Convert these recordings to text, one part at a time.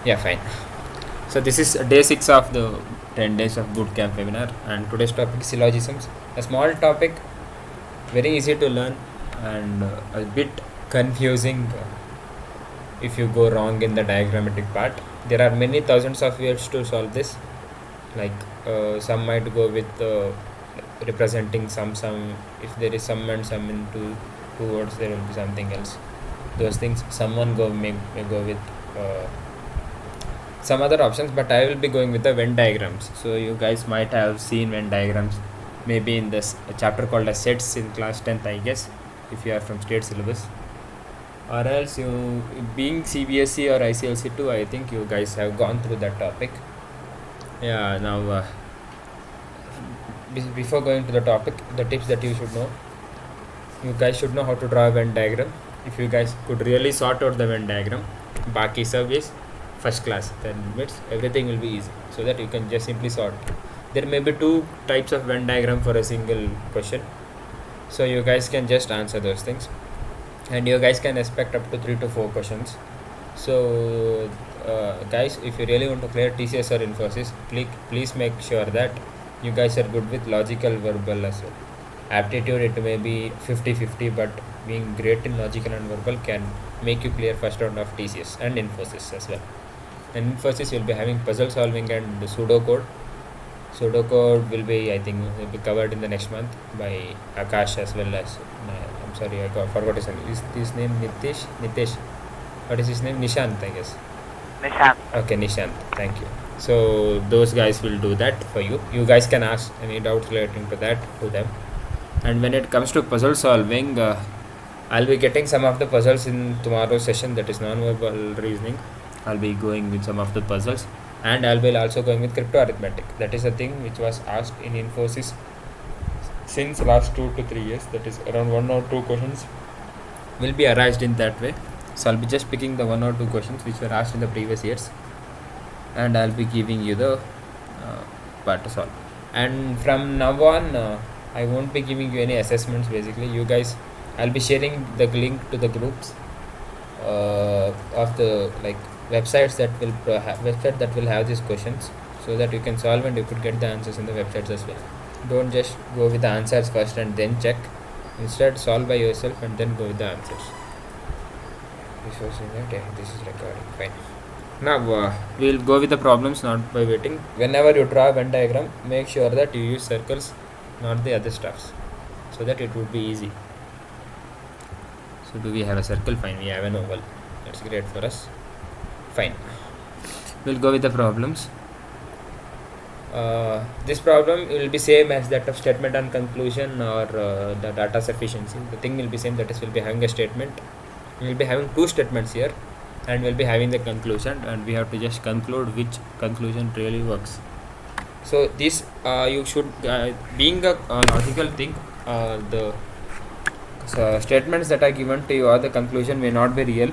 Yeah, fine. So this is day 6 of the 10 days of bootcamp webinar, and today's topic is syllogisms. A small topic, very easy to learn, and a bit confusing if you go wrong in the diagrammatic part. There are many thousands of ways to solve this. Like some might go with representing some. If there is sum and sum in two words, there will be something else. Those things. Someone may go with some other options, but I will be going with the Venn diagrams. So you guys might have seen Venn diagrams maybe in this chapter called as sets in class 10th, I guess, if you are from state syllabus, or else you being CBSE or ICLC 2, I think you guys have gone through that topic. Yeah, now before going to the topic, the tips that you should know, you guys should know how to draw a Venn diagram. If you guys could really sort out the Venn diagram, Baki sub is first class, then everything will be easy, so that you can just simply sort. There may be two types of Venn diagram for a single question, so you guys can just answer those things, and you guys can expect up to 3 to 4 questions. So guys, if you really want to clear TCS or Infosys, please make sure that you guys are good with logical verbal as well. Aptitude, it may be 50-50, but being great in logical and verbal can make you clear first round of TCS and Infosys as well. And Infosys will be having puzzle solving and pseudocode. Pseudocode will be, I think, will be covered in the next month by Akash, as well as I'm sorry, I forgot his name. Is his name Nitesh? What is his name? Nishant, I guess. Nishant. Okay, Nishant. Thank you. So those guys will do that for you. You guys can ask any doubts relating to that to them. And when it comes to puzzle solving, I'll be getting some of the puzzles in tomorrow's session, that is non-verbal reasoning. I'll be going with some of the puzzles, and I'll be also going with crypto arithmetic. That is a thing which was asked in Infosys since last 2 to 3 years. That is around 1 or 2 questions will be arised in that way. So I'll be just picking the 1 or 2 questions which were asked in the previous years, and I'll be giving you the part to solve. And from now on, I won't be giving you any assessments. Basically, you guys, I'll be sharing the link to the groups of the websites that will have these questions, so that you can solve and you could get the answers in the websites as well. Don't just go with the answers first and then check. Instead, solve by yourself and then go with the answers. This is recording. Fine. Now we'll go with the problems, not by waiting. Whenever you draw a Venn diagram, make sure that you use circles, not the other stuffs, so that it would be easy. So do we have a circle? Fine, we have an oval. That's great for us. Fine. We'll go with the problems. This problem will be same as that of statement and conclusion, or the data sufficiency. The thing will be same, that is, we'll be having a statement. We'll be having 2 statements here, and we'll be having the conclusion, and we have to just conclude which conclusion really works. So this you should, being a logical thing, the statements that are given to you or the conclusion may not be real.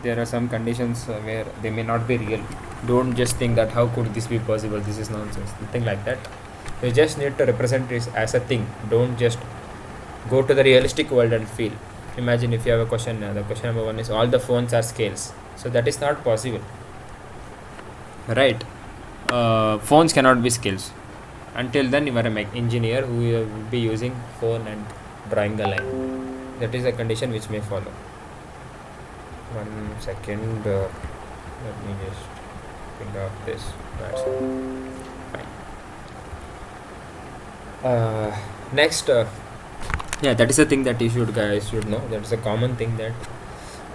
There are some conditions where they may not be real. Don't just think that how could this be possible, this is nonsense, nothing like that. You just need to represent this as a thing. Don't just go to the realistic world and feel. Imagine if you have a question, the question number 1 is all the phones are scales. So that is not possible, right? Phones cannot be scales. Until then, you are an engineer who will be using phone and drawing a line. That is a condition which may follow. 1 second, let me just think of this. That's fine. Next, yeah, that is a thing that you guys should know. That is a common thing, that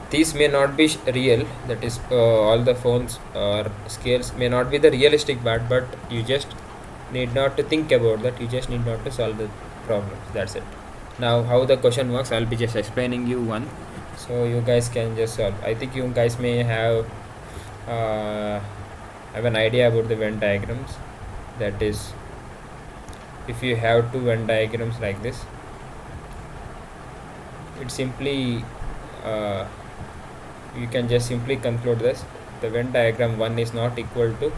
these may not be real. That is, all the phones or scales may not be the realistic part, but you just need not to think about that. You just need not to solve the problems. That's it. Now, how the question works, I'll be just explaining you one, so you guys can just solve. I think you guys may have an idea about the Venn diagrams. That is, if you have 2 Venn diagrams like this, it simply you can just simply conclude this: the Venn diagram 1 is not equal to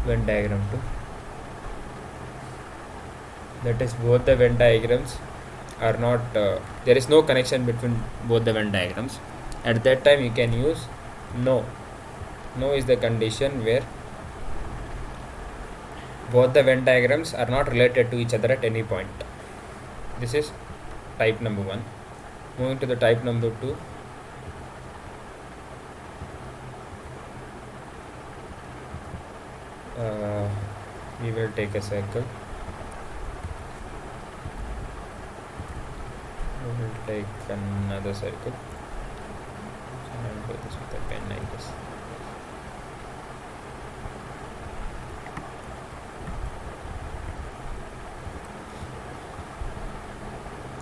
Venn diagram 2. That is, both the Venn diagrams are not, there is no connection between both the Venn diagrams. At that time, you can use no. No is the condition where both the Venn diagrams are not related to each other at any point. This is type number 1. Moving to the type number 2. We will take a circle. We will take another circle. I will do this with a pen like this.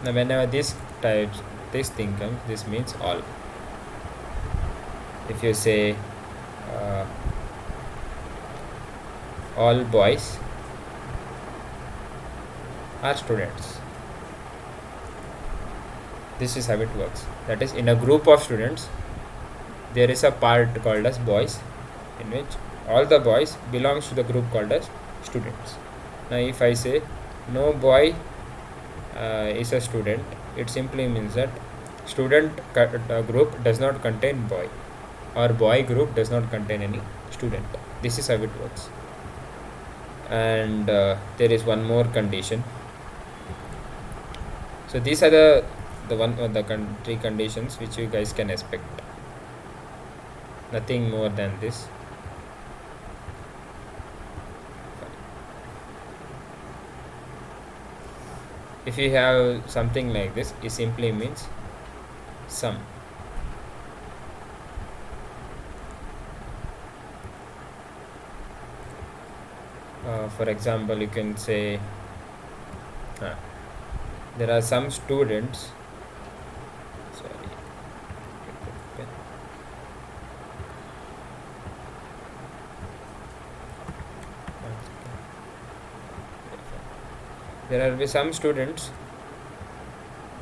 Now whenever this thing comes, this means all. If you say all boys are students, this is how it works. That is, in a group of students there is a part called as boys, in which all the boys belongs to the group called as students. Now if I say no boy is a student, it simply means that student group does not contain boy, or boy group does not contain any student. This is how it works. And there is one more condition. So these are the three conditions which you guys can expect. Nothing more than this. If you have something like this, it simply means sum. For example, you can say there are some students. Sorry. There will be some students.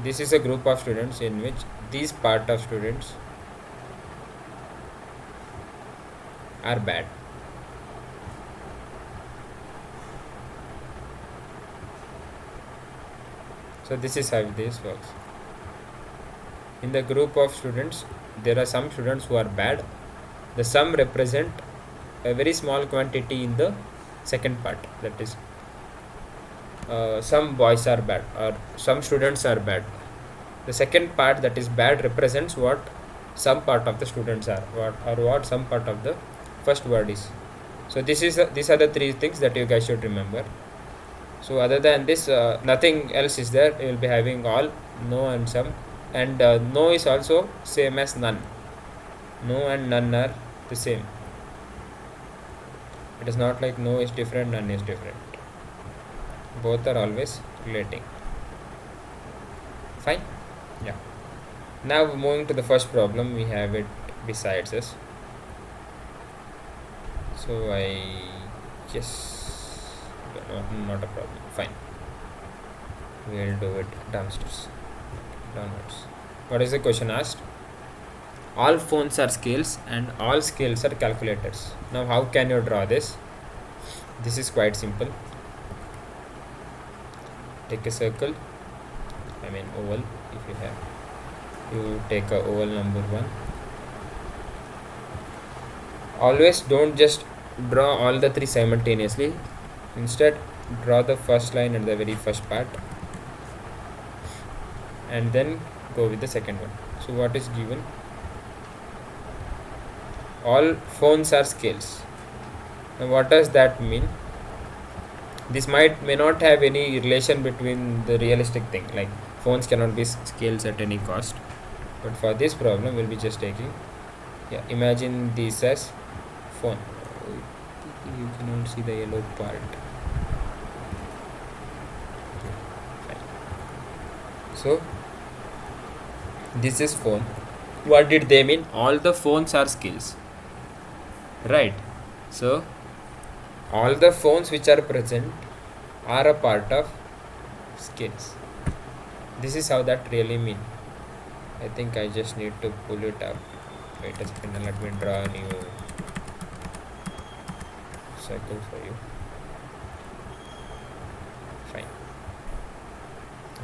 This is a group of students in which these part of students are bad. So this is how this works. In the group of students, there are some students who are bad. The sum represent a very small quantity in the second part. That is, some boys are bad or some students are bad. The second part, that is bad, represents what some part of the students are, what some part of the first word is. So these are the three things that you guys should remember. So other than this, nothing else is there. You will be having all, no and some, and no is also same as none. No and none are the same. It is not like no is different, none is different. Both are always relating. Fine? Yeah. Now moving to the first problem, we have it besides us. So not a problem. Fine. We'll do it downwards. What is the question asked? All phones are scales and all scales are calculators. Now how can you draw this? This is quite simple. Take a circle, oval. If you have, you take a oval number 1. Always don't just draw all the three simultaneously. Instead, draw the first line at the very first part and then go with the second one. So what is given? All phones are scales. Now what does that mean? This may not have any relation between the realistic thing, like phones cannot be scales at any cost. But for this problem, we'll be just taking, imagine this as phone. You cannot see the yellow part. So this is phone. What did they mean? All the phones are scales, right? So all the phones which are present are a part of scales. This is how that really mean. I think I just need to pull it up. Wait a second, let me draw a new circle for you. Fine.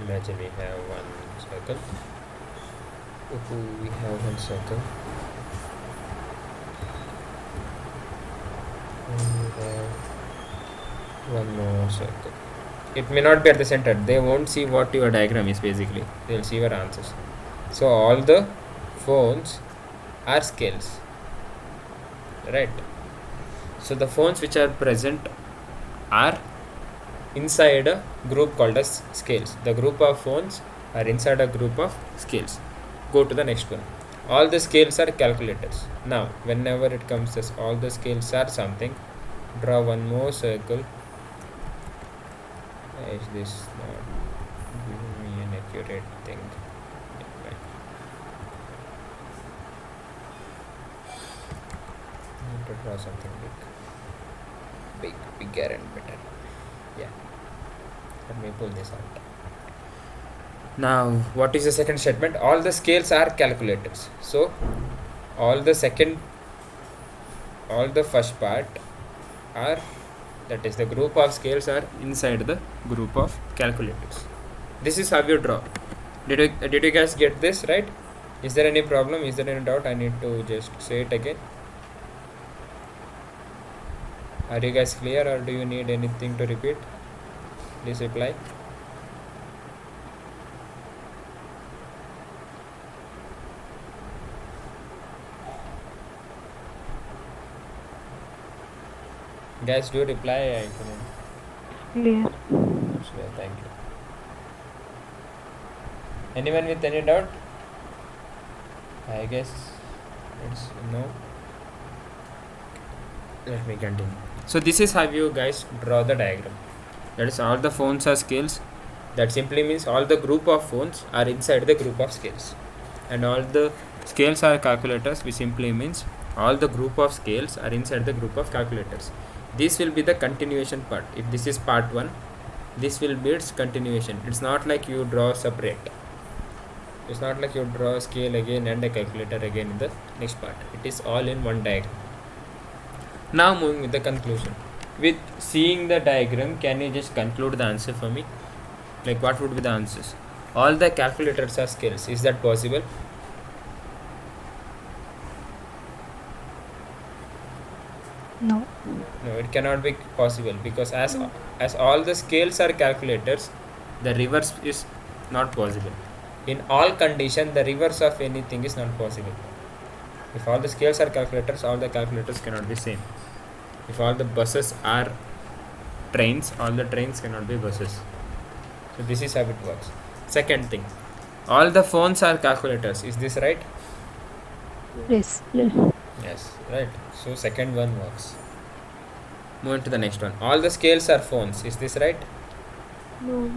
Imagine we have one circle. We have one circle. One more circle. It may not be at the center. They won't see what your diagram is basically. They'll see your answers. So all the phones are scales, right? So the phones which are present are inside a group called as scales. The group of phones are inside a group of scales. Go to the next one. All the scales are calculators. Now whenever it comes as all the scales are something, draw one more circle. Is this not giving me an accurate thing? Right. I need to draw something bigger and better. Yeah, let me pull this out. Now what is the second statement? All the scales are calculators. So all the first part are, that is the group of scales are inside the group of calculators. This is how you draw. Did you guys get this right? Is there any problem? Is there any doubt? I need to just say it again. Are you guys clear, or do you need anything to repeat? Please reply. Guys, do reply. I Clear. Thank you. Anyone with any doubt? I guess it's no. Let me continue. So this is how you guys draw the diagram. That is, all the phones are scales. That simply means all the group of phones are inside the group of scales, and all the scales are calculators, which simply means all the group of scales are inside the group of calculators. This will be the continuation part. If this is part 1, this will be its continuation. It's not like you draw separate. It's not like you draw a scale again and a calculator again in the next part. It is all in one diagram. Now moving with the conclusion. With seeing the diagram, can you just conclude the answer for me? Like, what would be the answers? All the calculators are scales. Is that possible? No. No, it cannot be possible, because as all the scales are calculators, the reverse is not possible. In all condition, the reverse of anything is not possible. If all the scales are calculators, all the calculators cannot be same. If all the buses are trains, all the trains cannot be buses. So this is how it works. Second thing, all the phones are calculators. Is this right? Yes. Yes, right. So second one works. Moving to the next one. All the scales are phones. Is this right? No.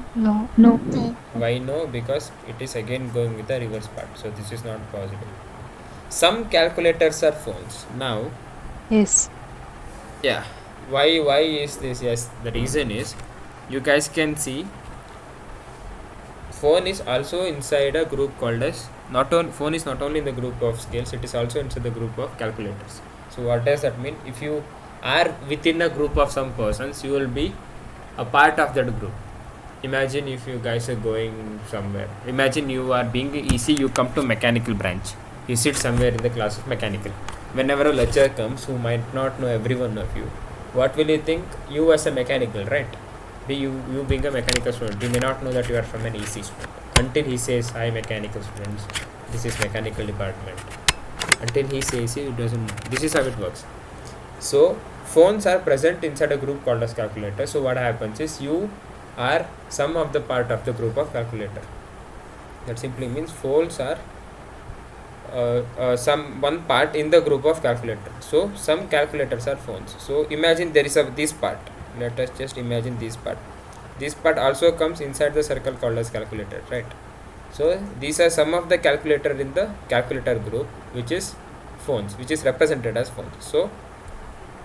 Why no? Because it is again going with the reverse part. So this is not possible. Some calculators are phones. Now, Yes. yeah. Why is this? Yes, the reason is, you guys can see, phone is also inside a group called as, phone is not only in the group of scales, it is also inside the group of calculators. So what does that mean? If you are within a group of some persons, you will be a part of that group. Imagine if you guys are going somewhere. Imagine you are being EC, you come to mechanical branch. You sit somewhere in the class of mechanical. Whenever a lecturer comes who might not know every one of you, what will you think? You as a mechanical, right? You being a mechanical student, you may not know that you are from an EC student until he says, "Hi, mechanical students. This is mechanical department." Until he says it doesn't. This is how it works. So phones are present inside a group called as calculator. So what happens is, you are some of the part of the group of calculator. That simply means phones are some one part in the group of calculator. So some calculators are phones. So imagine there is this part. Let us just imagine this part. This part also comes inside the circle called as calculator, right? So these are some of the calculator in the calculator group, which is phones, which is represented as phones. So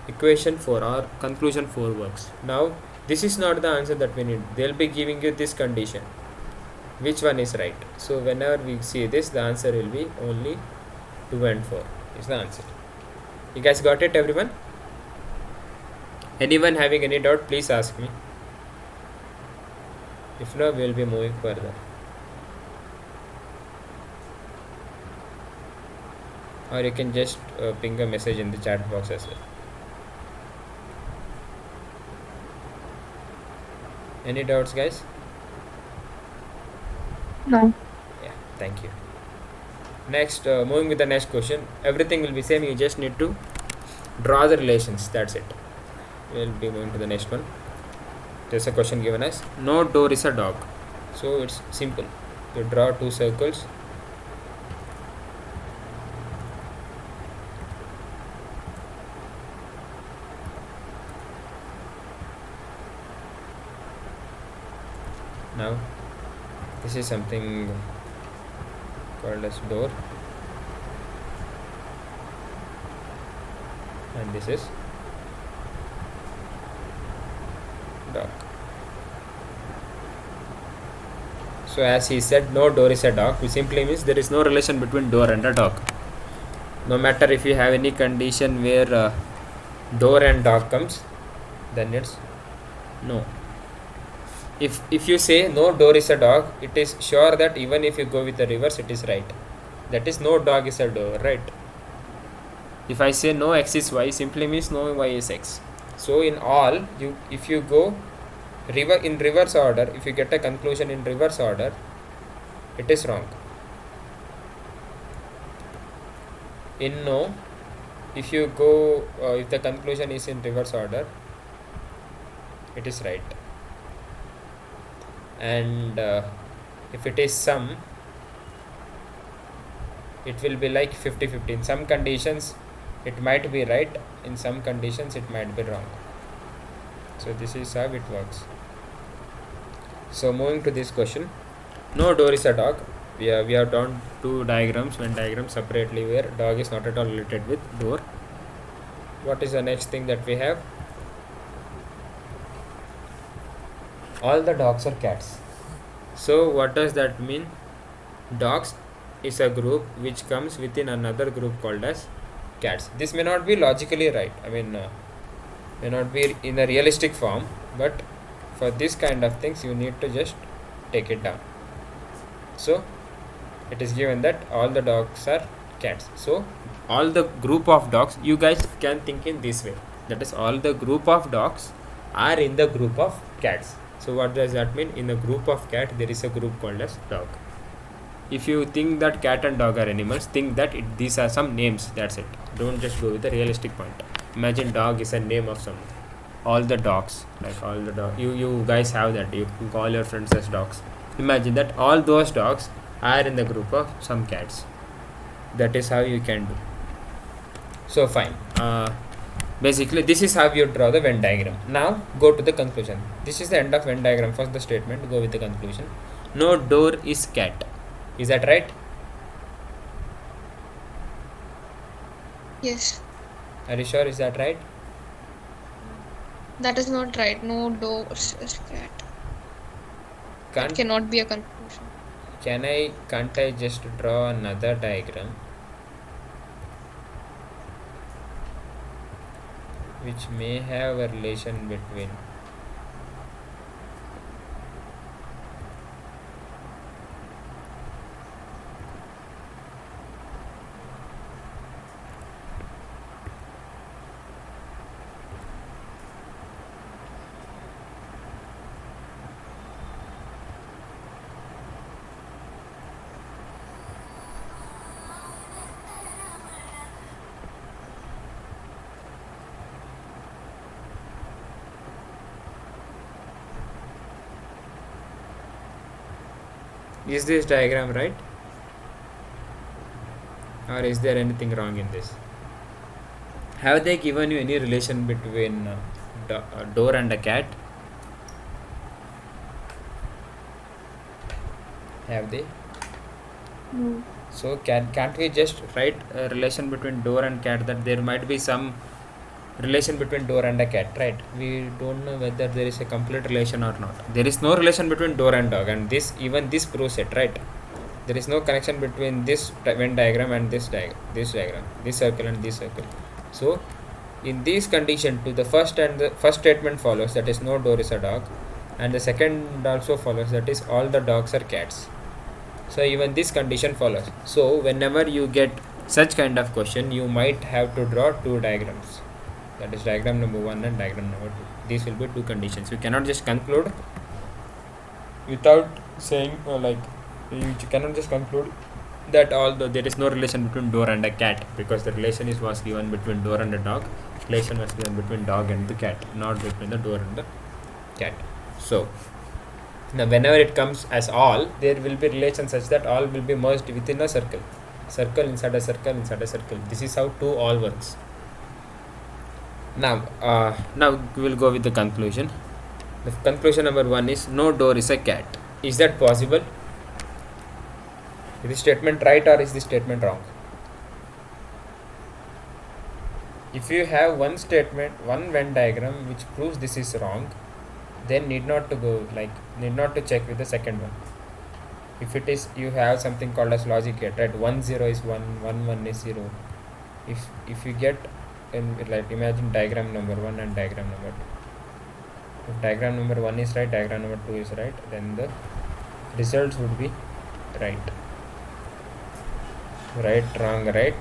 equation 4 or conclusion 4 works. Now this is not the answer that we need. They'll be giving you this condition. Which one is right? So whenever we see this, the answer will be only 2 and 4 is the answer. You guys got it, everyone? Anyone having any doubt, please ask me. If not, we will be moving further. Or you can just ping a message in the chat box as well. Any doubts, guys? No. Yeah, thank you. Next, moving with the next question. Everything will be same. You just need to draw the relations. That's it. We'll be moving to the next one. There's a question given as no door is a dog. So it's simple. You draw two circles. Now this is something called as door, and this is dog. So as he said, no door is a dog, which simply means there is no relation between door and a dog. No matter if you have any condition where door and dog comes, then it's no. If you say no door is a dog, it is sure that even if you go with the reverse, it is right. That is no dog is a door, right? If I say no x is y, simply means no y is x. So in all, if you go in reverse order, if you get a conclusion in reverse order, it is wrong. In no, if you go if the conclusion is in reverse order, it is right. And if it is sum, it will be like 50-50. In some conditions it might be right, in some conditions it might be wrong. So this is how it works. So moving to this question, no door is a dog. We have done two diagrams, one diagram separately where dog is not at all related with door. What is the next thing that we have? All the dogs are cats. So what does that mean? Dogs is a group which comes within another group called as cats. This may not be logically right, I mean may not be in a realistic form, but for this kind of things you need to just take it down. So it is given that all the dogs are cats. So all the group of dogs, you guys can think in this way, that is all the group of dogs are in the group of cats. So what does that mean? In a group of cat there is a group called as dog. If you think that cat and dog are animals, think that these are some names, that's it. Don't just go with the realistic point. Imagine dog is a name of some, all the dogs, like all the dog, you guys have that, you can call your friends as dogs. Imagine that all those dogs are in the group of some cats. That is how you can do. So fine, basically this is how you draw the Venn diagram. Now go to the conclusion. This is the end of Venn diagram. First the statement, go with the conclusion. No door is cat. Is that right? Yes, Are you sure? Is that right? that is not right. No doors is cat. That cannot be a conclusion. Can't I just draw another diagram which may have a relation between Is this diagram right? Or is there anything wrong in this? Have they given you any relation between door and a cat? Have they? No. So can't we just write a relation between door and cat, that there might be some relation between door and a cat, right? We don't know whether there is a complete relation or not. There is no relation between door and dog, and this proves it, right? There is no connection between this Venn diagram and this diagram, this circle and this circle. So in this condition, to the first statement follows, that is no door is a dog, and the second also follows, that is all the dogs are cats. So even this condition follows. So whenever you get such kind of question, you might have to draw two diagrams, that is diagram number 1 and diagram number 2. These will be two conditions. You cannot just conclude without saying like you cannot just conclude that although there is no relation between door and a cat, because the relation was given between door and a dog. Relation was given between dog and the cat, not between the door and the cat. So now whenever it comes as all, there will be relation such that all will be merged within a circle. Circle inside a circle inside a circle. This is how two all works. Now we will go with the conclusion. The conclusion number 1 is no door is a cat. Is that possible? Is this statement right or is this statement wrong? If you have one statement, one Venn diagram which proves this is wrong, then need not to check with the second one. If it is, you have something called as logic gate, right? 1 0 is 1, 1 1 is 0. If you get like imagine diagram number 1 and diagram number 2. If diagram number 1 is right, diagram number 2 is right, then the results would be right. Right, wrong, right.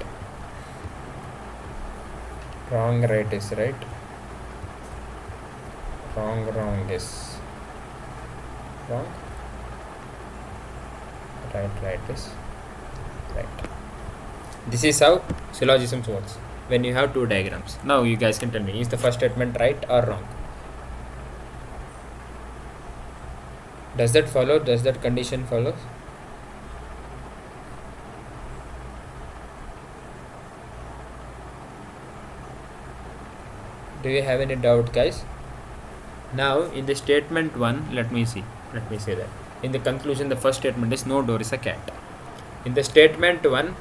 Wrong, right is right. Wrong, wrong is wrong. Right, right is right. This is how syllogisms works when you have two diagrams. Now you guys can tell me, is the first statement right or wrong? Does that follow? Does that condition follow? Do you have any doubt, guys? Now in the statement 1, let me say that in the conclusion the first statement is no door is a cat. In the statement 1,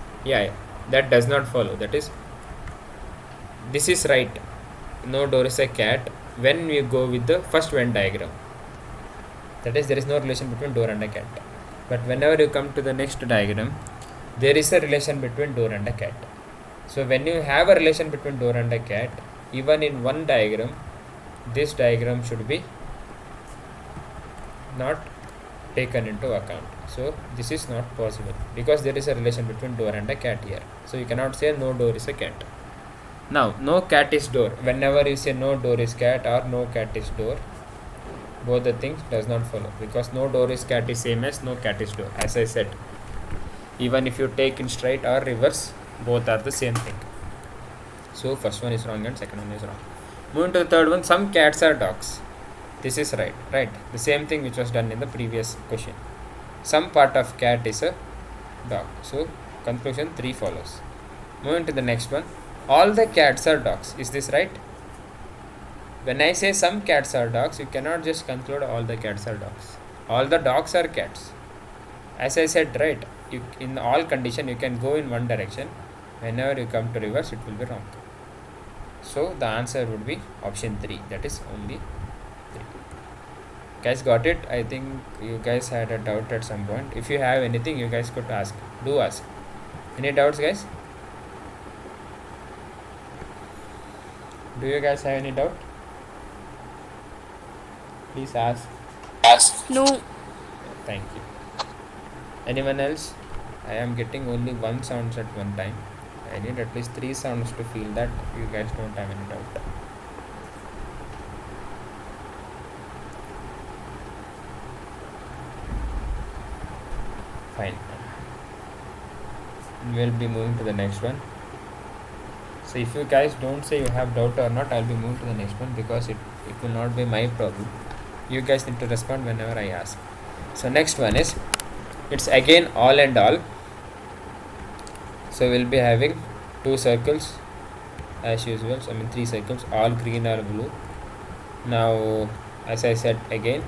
that does not follow. That is, this is right, no door is a cat, when we go with the first Venn diagram. That is, there is no relation between door and a cat. But whenever you come to the next diagram, there is a relation between door and a cat. So when you have a relation between door and a cat, even in one diagram, this diagram should be not taken into account. So this is not possible because there is a relation between door and a cat here. So you cannot say no door is a cat. Now no cat is door. Whenever you say no door is cat or no cat is door, both the things does not follow, because no door is cat is same as no cat is door. As I said, even if you take in straight or reverse, both are the same thing. So first one is wrong and second one is wrong. Moving to the third one, some cats are dogs. This is right. The same thing which was done in the previous question. Some part of cat is a dog. So conclusion 3 follows. Moving to the next one, all the cats are dogs. Is this right? When I say some cats are dogs, you cannot just conclude all the cats are dogs. All the dogs are cats. As I said, right, in all condition you can go in one direction. Whenever you come to reverse, it will be wrong. So the answer would be option 3. That is only 3. Guys, got it? I think you guys had a doubt at some point. If you have anything, you guys could ask. Do ask. Any doubts, guys? Do you guys have any doubt? Please ask. No. Thank you. Anyone else? I am getting only one sounds at one time. I need at least 3 sounds to feel that you guys don't have any doubt. Fine. We'll be moving to the next one. So if you guys don't say you have doubt or not, I'll be moving to the next one because it will not be my problem. You guys need to respond whenever I ask. So next one is, it's again all and all. So we'll be having 2 circles as usual. So 3 circles, all green or blue. Now as I said again,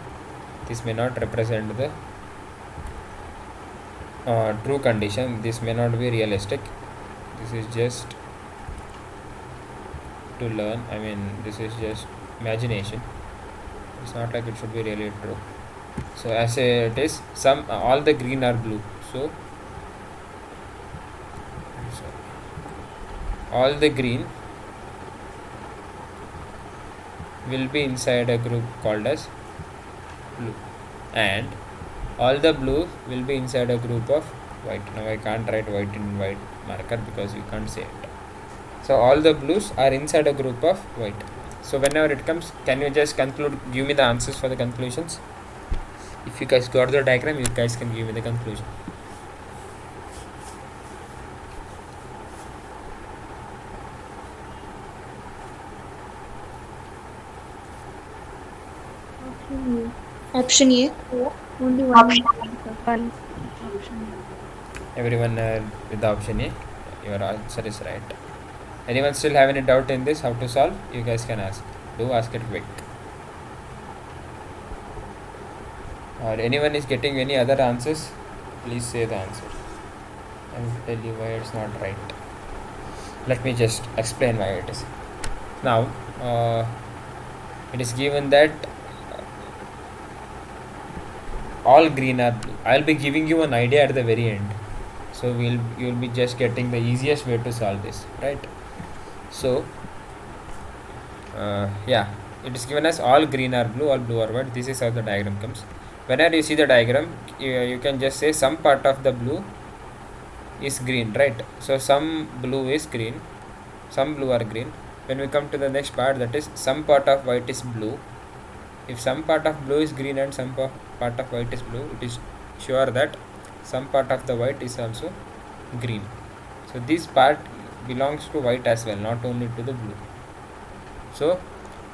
this may not represent the true condition. This may not be realistic. This is just to learn. This is just imagination. It's not like it should be really true. So as it is, all the green are blue. So all the green will be inside a group called as blue, and all the blue will be inside a group of white. Now I can't write white in white marker because you can't say it. So all the blues are inside a group of white. So whenever it comes, can you just conclude, give me the answers for the conclusions? If you guys got the diagram, you guys can give me the conclusion. Option A. Option A. Only one answer. One. Option Everyone with the option A, your answer is right. Anyone still have any doubt in this, how to solve? You guys can ask. Do ask it quick. Or anyone is getting any other answers, please say the answer. I will tell you why it's not right. Let me just explain why it is. Now, it is given that all green are blue. I'll be giving you an idea at the very end. So you'll be just getting the easiest way to solve this, right? So, yeah, it is given as all green are blue, all blue are white. This is how the diagram comes. Whenever you see the diagram, you can just say some part of the blue is green, right? So some blue is green, some blue are green. When we come to the next part, that is some part of white is blue. If some part of blue is green and some part of white is blue, it is sure that some part of the white is also green. So this part belongs to white as well, not only to the blue. So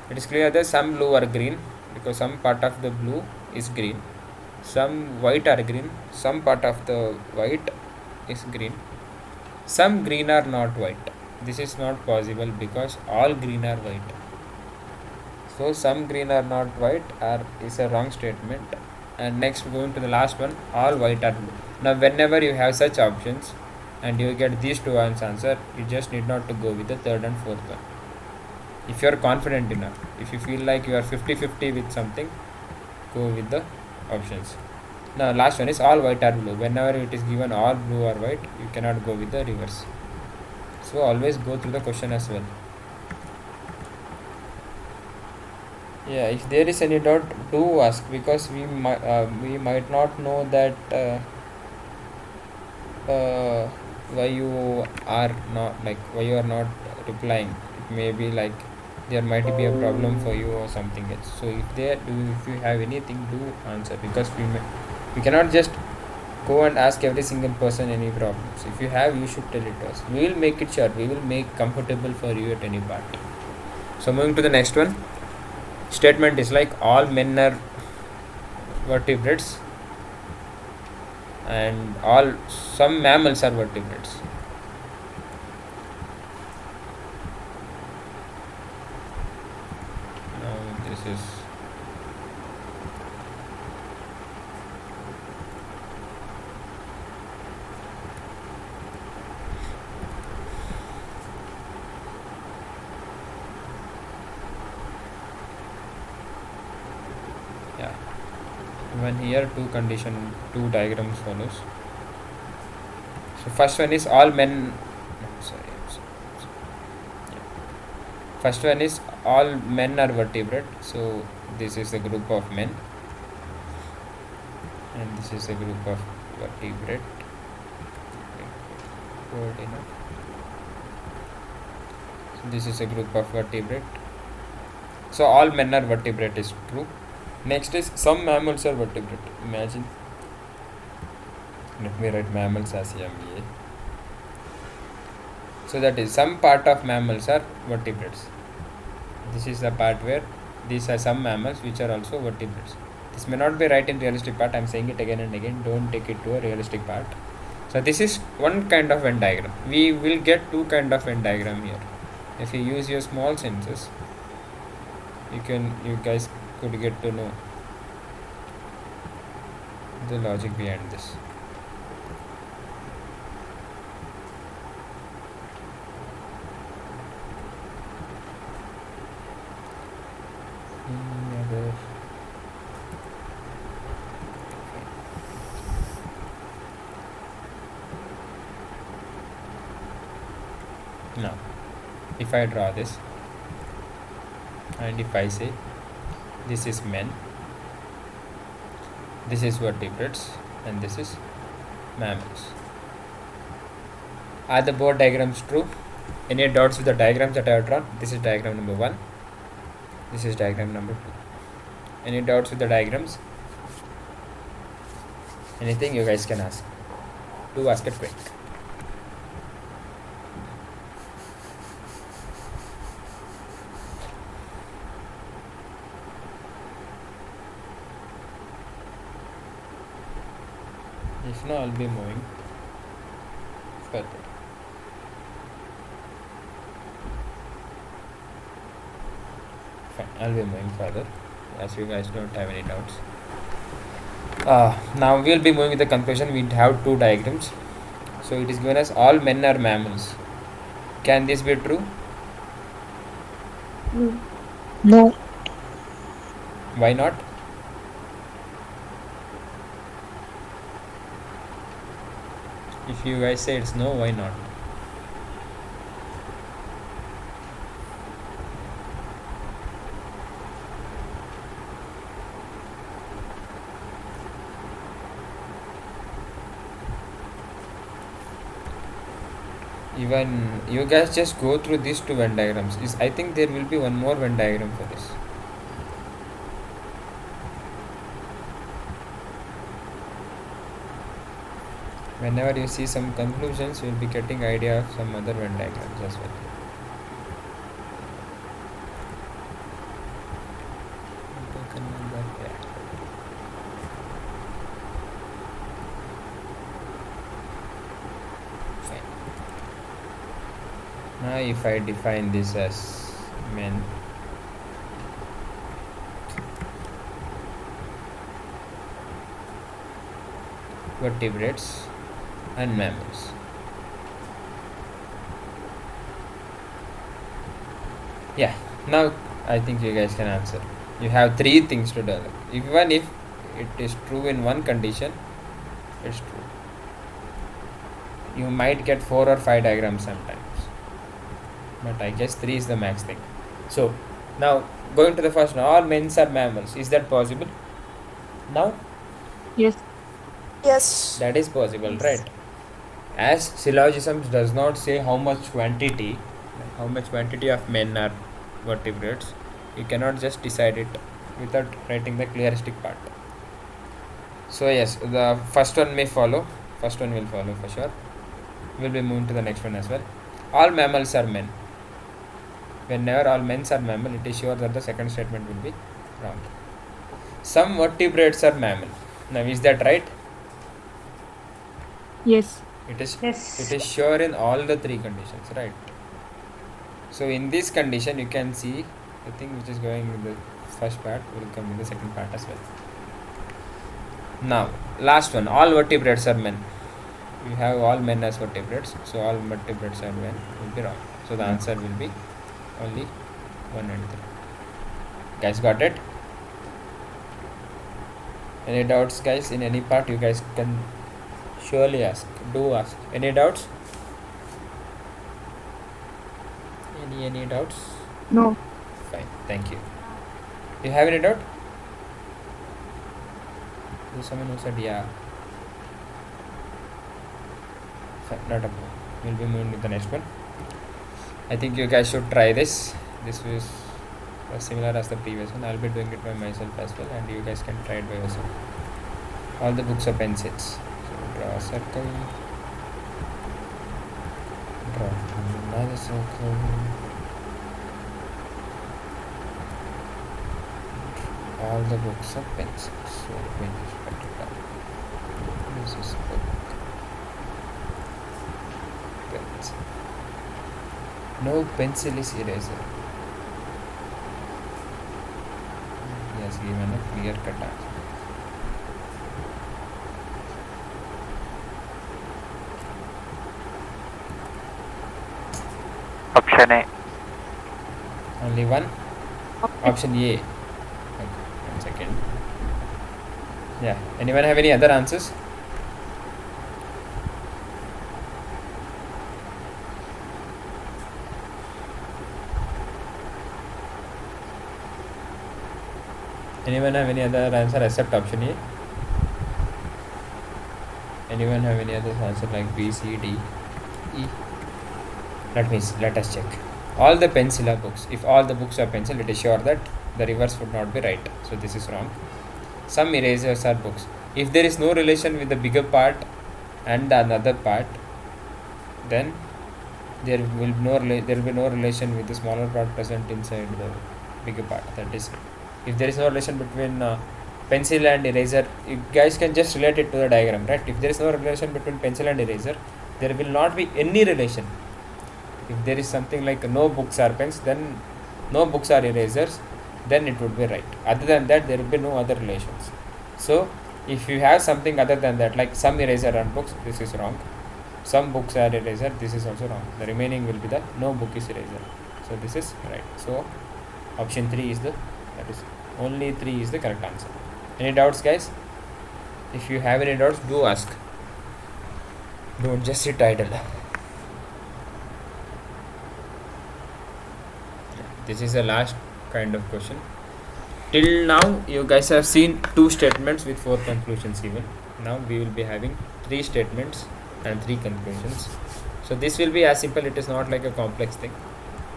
it is clear that some blue are green because some part of the blue is green, some white are green, some part of the white is green, some green are not white. This is not possible because all green are white. So some green are not white is a wrong statement. And next, going to the last one, all white are blue. Now whenever you have such options and you get these two answer, you just need not to go with the third and fourth one. If you are confident enough, if you feel like you are 50-50 with something, go with the options. Now last one is all white are blue. Whenever it is given all blue or white, you cannot go with the reverse. So always go through the question as well. Yeah, if there is any doubt, do ask, because we might not know that why you are not replying. It may be like there might be a problem for you or something else. So if you have anything, do answer, because we cannot just go and ask every single person any problems. If you have, you should tell it to us. We will make it sure. We will make comfortable for you at any part. So moving to the next one. Statement is like all men are vertebrates and some mammals are vertebrates. Now this is when here two diagrams follows. So first one is all men. First one is all men are vertebrate. So this is a group of men, and this is a group of vertebrate. So this is a group of vertebrate. So all men are vertebrate is true. Next is some mammals are vertebrate. Imagine. Let me write mammals as MBA. So that is some part of mammals are vertebrates. This is the part where these are some mammals which are also vertebrates. This may not be right in realistic part. I am saying it again and again. Don't take it to a realistic part. So this is one kind of Venn diagram. We will get two kind of Venn diagram here. If you use your small senses, you guys could get to know the logic behind this. Now, if I draw this and if I say this is men, this is vertebrates, and this is mammals. Are the both diagrams true? Any doubts with the diagrams that I have drawn? This is diagram number 1. This is diagram number 2. Any doubts with the diagrams? Anything you guys can ask. Do ask it quick. If not, I'll be moving further. Fine, I'll be moving further as you guys don't have any doubts. Now we'll be moving with the conclusion. We have two diagrams. So it is given as all men are mammals. Can this be true? No. No. Why not? If you guys say it's no, why not? Even you guys just go through these two Venn diagrams. I think there will be one more Venn diagram for this. Whenever you see some conclusions, you will be getting idea of some other Venn diagrams as well. Fine. Now if I define this as men, vertebrates and mammals. Yeah, now I think you guys can answer. You have three things to develop. Even if it is true in one condition, it's true. You might get 4 or 5 diagrams sometimes, but I guess 3 is the max thing. So now going to the first one, all men are mammals. Is that possible? Now Yes. Yes. that is possible, Yes. right? As syllogisms does not say how much quantity of men are vertebrates, you cannot just decide it without writing the clearistic part. So yes, the first one may follow. First one will follow for sure. We'll be moving to the next one as well. All mammals are men. Whenever all men are mammal, it is sure that the second statement will be wrong. Some vertebrates are mammal. Now is that right? Yes. It is. Yes. It is sure in all the three conditions, right? So in this condition, you can see the thing which is going in the first part will come in the second part as well. Now, last one. All vertebrates are men. We have all men as vertebrates, so all vertebrates are men will be wrong. So the answer will be only 1 and 3. Guys, got it? Any doubts, guys? In any part, you guys can surely ask. Do ask. Any doubts? Any doubts? No. Fine. Thank you. Do you have any doubt? There's someone who said yeah. Fine, not a problem. We'll be moving to the next one. I think you guys should try this. This is similar as the previous one. I'll be doing it by myself as well, and you guys can try it by yourself. All the books are pencils. So draw a circle. Draw another circle. All the books are pencils. So let me just write it down. This is book. Pencil. No pencil is eraser. He has given a clear cut answer. Option A. Only one? Option A. Okay, 1 second. Yeah. Anyone have any other answers? Anyone have any other answer except option A? Anyone have any other answer like B, C, D, E? Let us check. All the pencil books. If all the books are pencil, it is sure that the reverse would not be right. So this is wrong. Some erasers are books. If there is no relation with the bigger part and the another part, then there will be no relation with the smaller part present inside the bigger part. That is, if there is no relation between pencil and eraser, you guys can just relate it to the diagram, right? If there is no relation between pencil and eraser, there will not be any relation. If there is something like no books are pens, then no books are erasers, then it would be right. Other than that, there will be no other relations. So if you have something other than that, like some eraser on books, this is wrong. Some books are eraser, this is also wrong. The remaining will be the no book is eraser. So this is right. So option 3 is that is only 3 is the correct answer. Any doubts, guys? If you have any doubts, do ask. Don't just sit idle. This is the last kind of question. Till now, you guys have seen 2 statements with 4 conclusions even. Now we will be having 3 statements and 3 conclusions. So this will be as simple. It is not like a complex thing.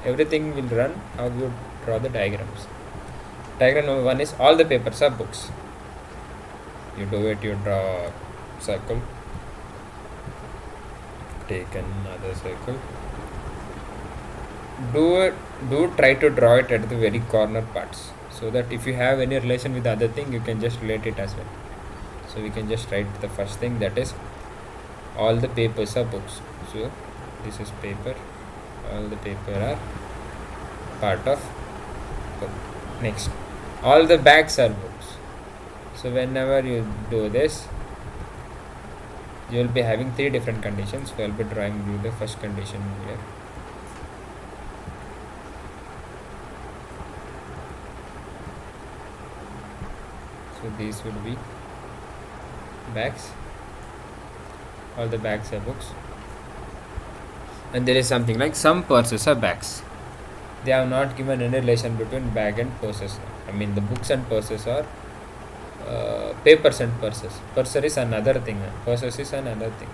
Everything will run how you draw the diagrams. Diagram number 1 is all the papers are books. You do it, you draw a circle, take another circle. Do try to draw it at the very corner parts, so that if you have any relation with the other thing, you can just relate it as well. So we can just write the first thing, that is all the papers are books. So this is paper, all the paper are part of book. Next, all the bags are books. So whenever you do this, you will be having 3 different conditions. So I will be drawing you the first condition here. So these would be bags. All the bags are books. And there is something like some purses are bags. They have not given any relation between bag and purses. I mean, the books and purses are papers and purses. Purser is another thing. Purses is another thing.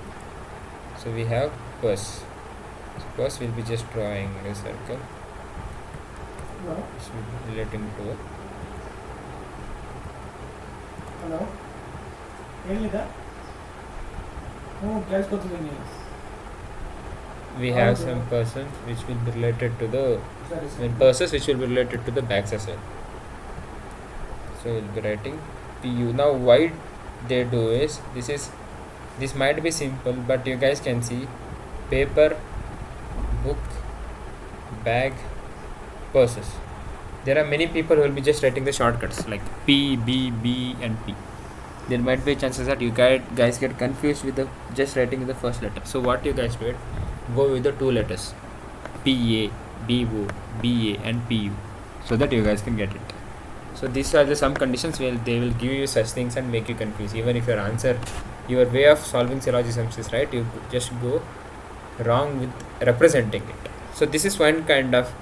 So we have purse. So purse will be just drawing a circle. Hello? This will be relating to it. Hello ಹೇಳಿದ ಕೇಳಿಸ್ಕೊತಿದ್ದೀನಿ We have some persons which will be related to the purses which will be related to the bags as well. So we'll be writing PU. Now why they do is this might be simple, but you guys can see paper, book, bag, purses. There are many people who will be just writing the shortcuts like P, B, B and P. There might be chances that you guys get confused with the just writing the first letter. So what you guys do it, go with the 2 letters PA, BO, BA and PU, so that you guys can get it. So these are the some conditions where they will give you such things and make you confused. Even if your answer, your way of solving syllogisms is right, you just go wrong with representing it. So this is one kind of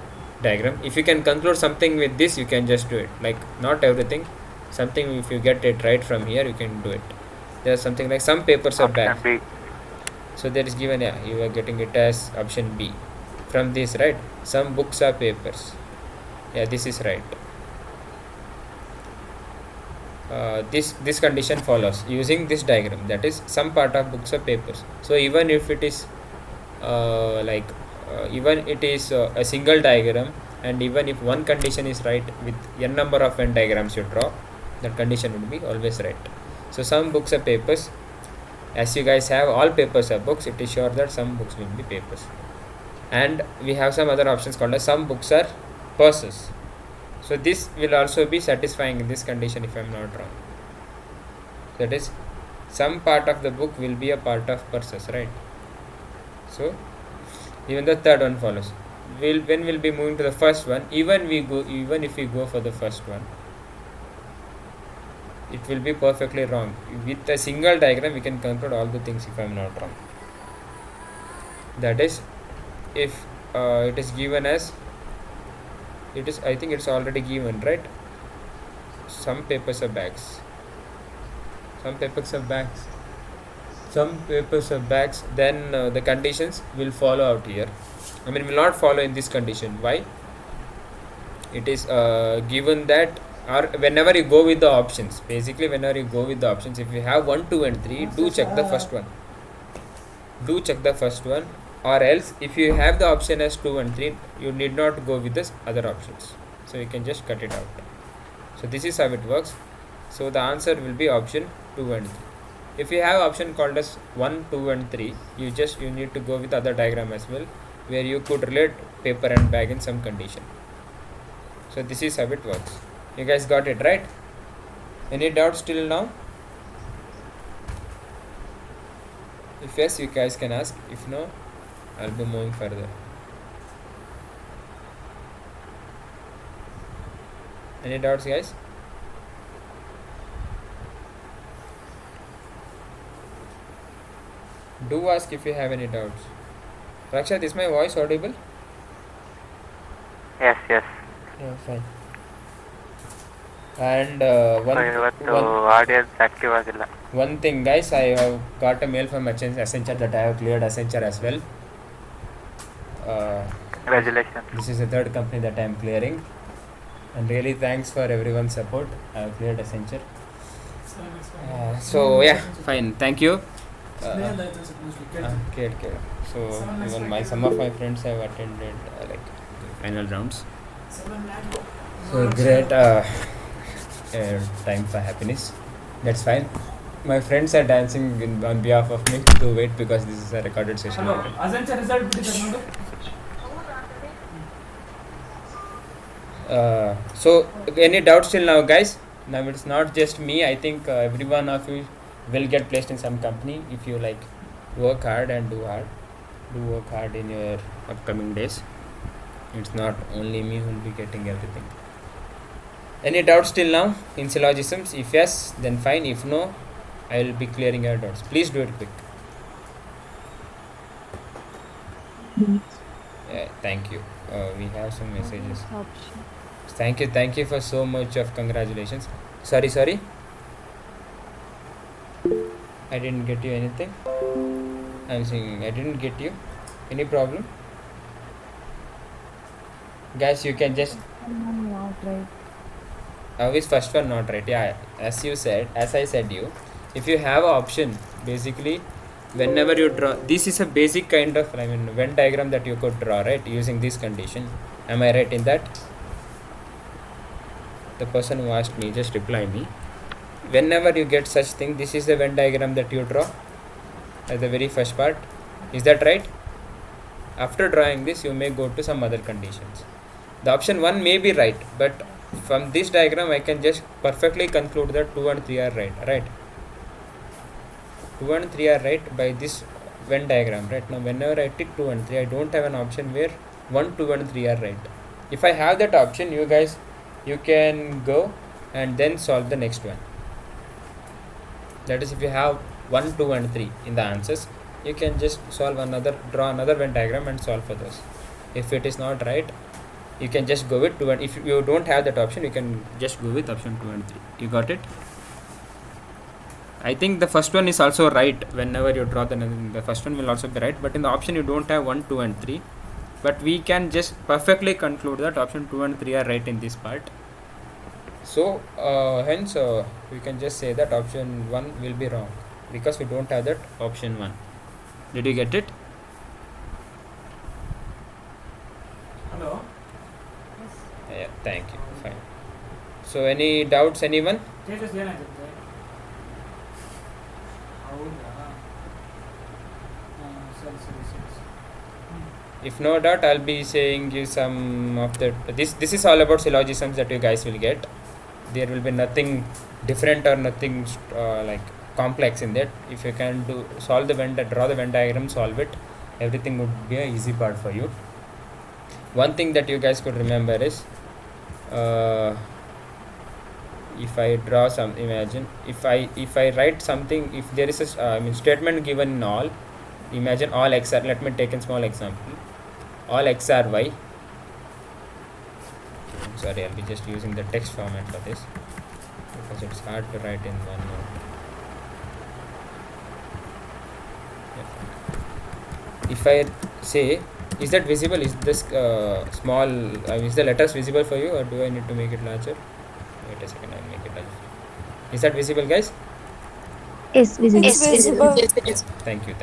diagram. If you can conclude something with this, you can just do it. Like not everything, something if you get it right from here, you can do it. There's something like some papers are back. So there is given, yeah, you are getting it as option B. From this, right, some books are papers. Yeah, this is right. This condition follows using this diagram, that is some part of books are papers. So even if it is even it is a single diagram, and even if one condition is right with n number of Venn diagrams you draw, that condition would be always right. So some books are papers. As you guys have all papers are books, it is sure that some books will be papers. And we have some other options called as some books are purses. So this will also be satisfying in this condition if I am not wrong. That is, some part of the book will be a part of purses, right? So even the third one follows. When we'll be moving to the first one, even if we go for the first one, it will be perfectly wrong. With a single diagram we can conclude all the things if I am not wrong. That is, if it is given as it is, I think it's already given, right? Some papers are bags. Some papers are bags. Some papers are bags. Then the conditions will follow out here. I mean, will not follow in this condition. Why? It is given that or whenever you go with the options, basically whenever you go with the options, if you have 1, 2 and 3, do check the first one. Do check the first one, or else if you have the option as 2 and 3, you need not go with this other options, so you can just cut it out. So this is how it works. So the answer will be option 2 and 3. If you have option called as 1, 2 and 3, you need to go with other diagram as well, where you could relate paper and bag in some condition. So this is how it works. You guys got it right? Any doubts till now? If yes, you guys can ask. If no, I'll be moving further. Any doubts, guys? Do ask if you have any doubts. Rakshat, is my voice audible? Yes, yes. Yeah, fine. And ಇವತ್ತು audience active ಆಗಿಲ್ಲ. one thing, guys, I have got a mail from Accenture that I have cleared Accenture as well. Congratulations. This is the third company that I am clearing, and really thanks for everyone's support. I have cleared Accenture. So yeah, fine. Thank you. Okay. So even some of my friends have attended like final rounds. So great time for happiness. That's fine. My friends are dancing on behalf of me to wait because this is a recorded session. Hello Accenture result ಬಿಟ್ಟಿದ್ದಾರೆ ನೋಡು. So any doubts till now, guys? Now it's not just me. I think every one of you will get placed in some company if you like work hard and do work hard in your upcoming days. It's not only me who will be getting everything. Any doubts till now in syllogisms? If yes, then fine. If no, I will be clearing your doubts. Please do it quick. Yeah, thank you. We have some messages. Thank you for so much of congratulations. Sorry. I didn't get you anything. I'm saying I didn't get you. Any problem? Guys, you can just. Not right. How is first one not right? Yeah, as I said you, if you have an option, basically, whenever you draw, this is a basic kind of Venn diagram that you could draw, right, using this condition. Am I right in that? The person who asked me, just reply me. Whenever you get such thing, this is the Venn diagram that you draw at the very first part. Is that right? After drawing this, you may go to some other conditions. The option 1 may be right, but from this diagram I can just perfectly conclude that 2 and 3 are right. 2 and 3 are right by this Venn diagram, right? Now whenever I tick 2 and 3, I don't have an option where 1, 2 and 3 are right. If I have that option, you guys, you can go and then solve the next one. That is, if you have 1, 2 and 3 in the answers, you can just draw another Venn diagram and solve for those. If it is not right, you can just go with 2, and if you don't have that option, you can just go with option 2 and 3. You got it? I think the first one is also right. Whenever you draw the first one will also be right, but in the option you don't have 1, 2 and 3, but we can just perfectly conclude that option 2 and 3 are right in this part. So hence we can just say that option 1 will be wrong because we don't have that option 1. Did you get it? Hello Yeah, thank you. Fine. So any doubts, anyone? Status ಏನಾಗುತ್ತೆ? ಹೌದಾ? ಸರಿ. If no doubt, I'll be saying you some of the this is all about syllogisms that you guys will get. There will be nothing different or nothing like complex in that. If you can draw the Venn diagram, solve it, everything would be an easy part for you. One thing that you guys could remember is if I draw some, imagine if I write something, if there is a statement given in all, imagine all x are, let me take a small example, all x are y. I'm sorry, I'll be just using the text format for this because it's hard to write in one note. If I say, is that visible? Is this small? Is the letters visible for you, or do I need to make it larger? Wait a second, I'll make it done. Is that visible, guys? It's visible. It's visible. Thank you.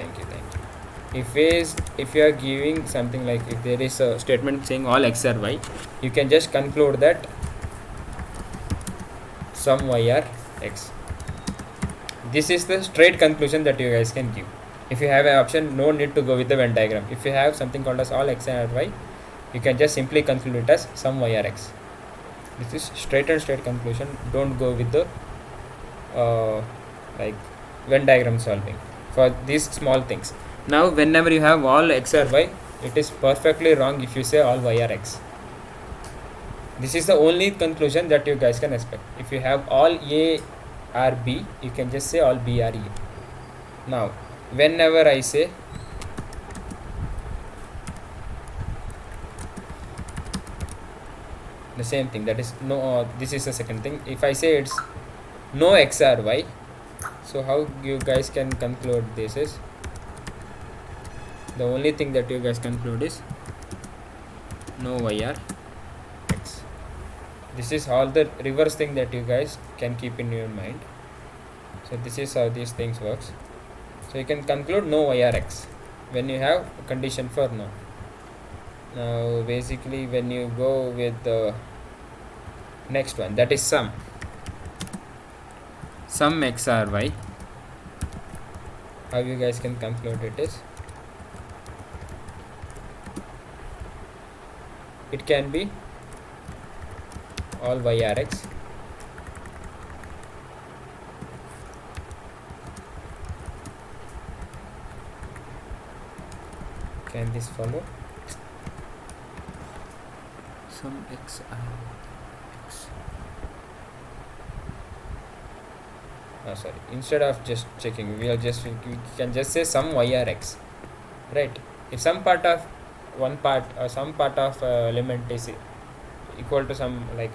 If you are giving something like, if there is a statement saying all x are y, you can just conclude that some y are x. This is the straight conclusion that you guys can give. If you have an option, no need to go with the Venn diagram. If you have something called as all x are y, you can just simply conclude it as some y are x. This is straight conclusion. Don't go with the like Venn diagram solving for these small things. Now whenever you have all x or y, it is perfectly wrong if you say all y are x. This is the only conclusion that you guys can expect. If you have all a are b, you can just say all b are a. Now whenever I say the same thing, that is no, this is the second thing. If I say it's no x or y, so how you guys can conclude this is, the only thing that you guys conclude is no y are x. This is all the reverse thing that you guys can keep in your mind. So this is how these things works. So you can conclude no y are x when you have a condition for no. Now basically when you go with the next one, that is some x or y, how you guys can conclude it is, it can be all y are x, can this follow? Some x are x. Oh, sorry, instead of just checking, we can just say some y are x, right? If some part of one part or some part of element is equal to some, like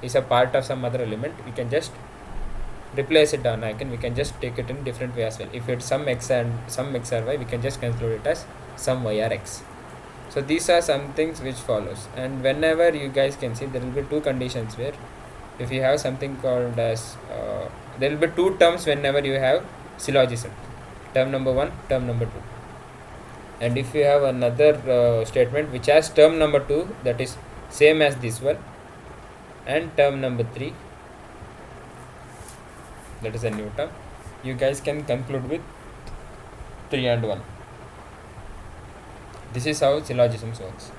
is a part of some other element, we can just replace it on icon. We can just take it in different way as well. If it's some x and some x are y, we can just conclude it as some y are x. So these are some things which follows, and whenever you guys can see, there will be two conditions where if you have something called as there will be two terms whenever you have syllogism, term number 1, term number 2. And if you have another statement which has term number 2 that is same as this one, and term number 3 that is a new term, you guys can conclude with 3 and 1. This is how syllogisms works.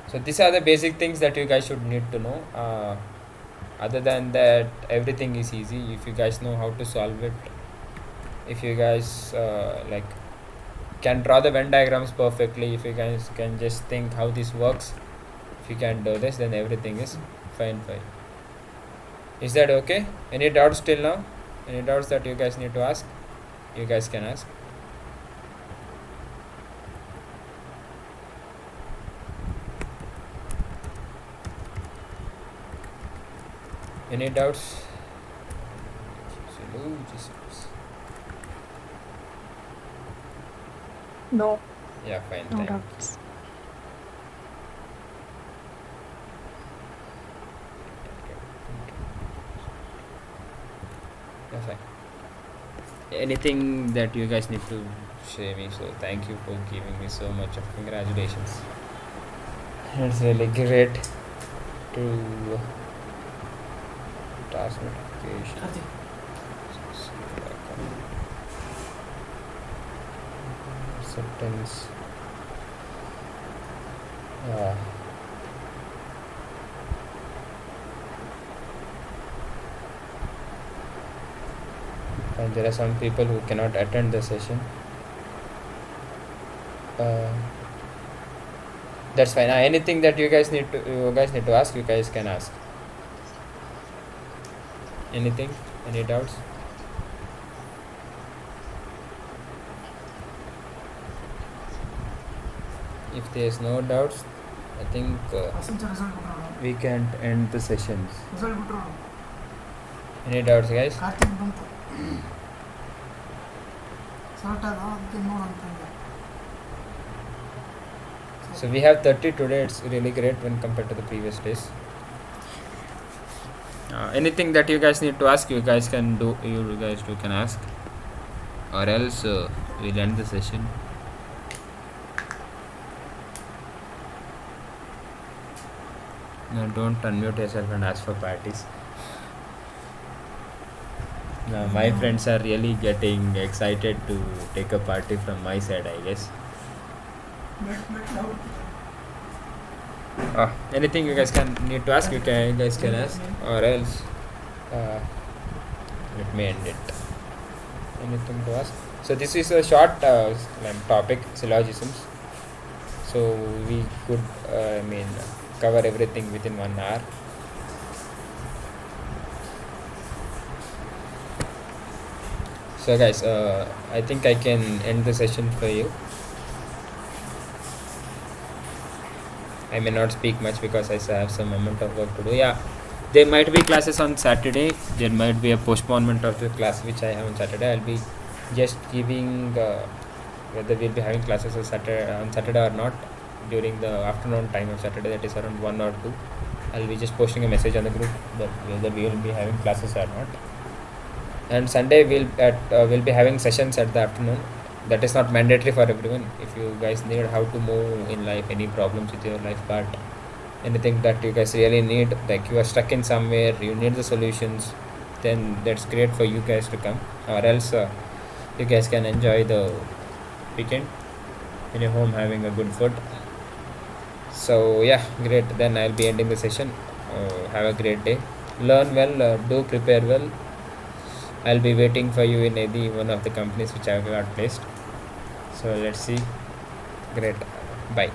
So these are the basic things that you guys should need to know. Other than that, everything is easy if you guys know how to solve it. If you guys like can draw the Venn diagrams perfectly, if you guys can just think how this works, if you can do this, then everything is fine. Is that okay? Any doubts till now? Any doubts that you guys need to ask? You guys can ask. Any doubts? No. Yeah, fine. No thank you. doubts. Yeah, fine. Anything that you guys need to say me, so thank you for giving me so much of congratulations. It's really great to task notification. Karthik. Acceptance. And there are some people who cannot attend the session. That's fine. Anything that you guys need to ask, you guys can ask. Anything? Any doubts? If there's no doubts, I think result ಬಿಟ್ರು we can end the sessions. Result ಬಿಟ್ರು Any doubts, guys? Karthik ಬಂತು salt ಅದ ಅದಕ್ಕೆ ನೋಡಂತಂದೆ. So we have 30 today. It's really great when compared to the previous days. Anything that you guys need to ask, you guys can do. You guys can ask, or else we'll end the session. No, don't unmute yourself and ask for parties. No, my friends are really getting excited to take a party from my side, I guess. Bit loud. Anything you guys can need to ask, you guys can ask, or else let me end it. Anything to ask? So this is a short topic, syllogisms. So we could, cover everything within 1 hour. So guys, I think I can end the session for you. I may not speak much because I have some amount of work to do. Yeah, there might be classes on Saturday. There might be a postponement of the class which I have on Saturday. I'll be just giving whether we'll be having classes on Saturday or not during the afternoon time of Saturday, that is around 1 or 2. I'll be just posting a message on the group that whether we will be having classes or not. And Sunday we'll be having sessions at the afternoon. That is not mandatory for everyone. If you guys need how to move in life, any problems with your life part, anything that you guys really need, like you are stuck in somewhere, you need the solutions, then that's great for you guys to come. Or else you guys can enjoy the weekend in your home having a good food. So yeah, great. Then I'll be ending the session. Have a great day. Learn well, do prepare well. I'll be waiting for you in any one of the companies which I have got placed. So let's see. Great. Bye.